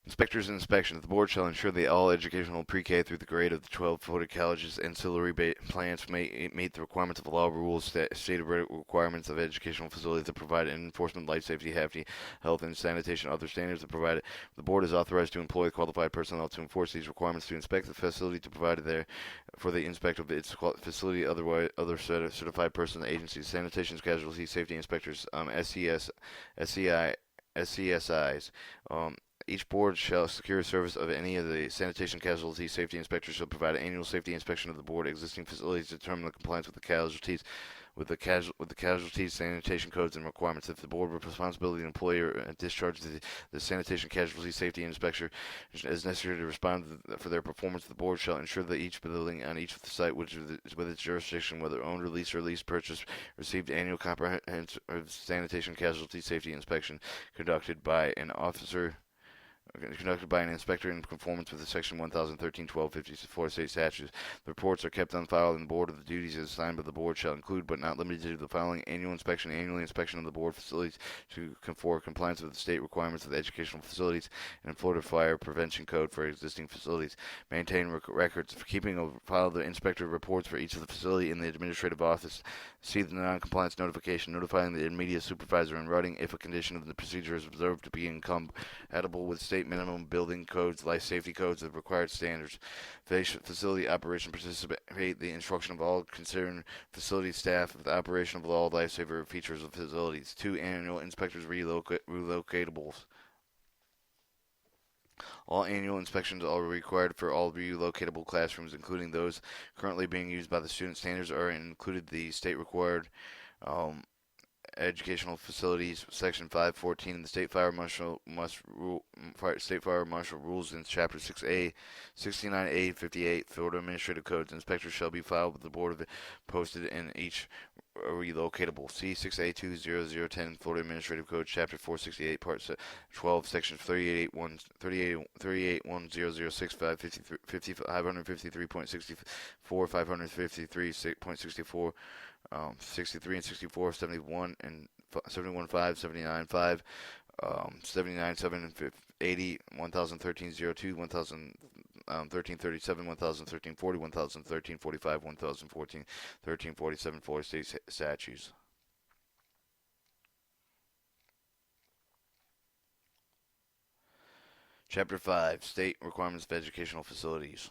Inspectors and inspections. The board shall ensure that all educational pre-K through the grade of the 12 voted colleges ancillary plans meet the requirements of the law, rules, stated requirements of educational facilities that provide enforcement, life safety, health, and sanitation, other standards that provide it. The board is authorized to employ qualified personnel to enforce these requirements, to inspect the facility, to provide there for the inspect of its facility, other certified person agencies, sanitation, casualty, safety inspectors, SCS, SCI, SCSIs. Each board shall secure service of any of the sanitation, casualty, safety inspectors shall provide an annual safety inspection of the board existing facilities to determine the compliance with the casualties, sanitation codes, and requirements. If the board with responsibility to employ or discharge the sanitation, casualty, safety inspection is necessary to respond for their performance, the board shall ensure that each building on each site, which is with its jurisdiction, whether owned, leased, or leased, purchased, received annual comprehensive sanitation, casualty, safety inspection conducted by an inspector in conformance with the Section 1013-1254 state statutes. The reports are kept on file, and the board of the duties assigned by the board shall include, but not limited to, the following: annually inspection of the board facilities for compliance with the state requirements of the educational facilities and Florida Fire Prevention Code for existing facilities. Maintain records of keeping a file of the inspector reports for each of the facility in the administrative office. See the non-compliance notification, notifying the immediate supervisor in writing if a condition of the procedure is observed to be incompatible with state minimum building codes, life safety codes, of required standards. Facility operation participate the instruction of all concerned facility staff of the operation of all lifesaver features of facilities. 2. Annual inspectors relocatables. All annual inspections are required for all relocatable classrooms, including those currently being used by the student. Standards are included the state required um, educational facilities, Section 514. The State Fire Marshal rules in Chapter 6A, 69A, 58 Florida Administrative Codes. Inspectors shall be filed with the Board of posted in each relocatable. See 6A20010 Florida Administrative Code, Chapter 468, Part 12, Sections 381006, 553.64, 553.64, 63 and 64, 71 and 71.5, 79.5, 79.7 and 80, 1013.02, 1013.37, 1013.40, 1013.45, 1014.13.47 Florida State statutes. Chapter 5 State Requirements of Educational Facilities.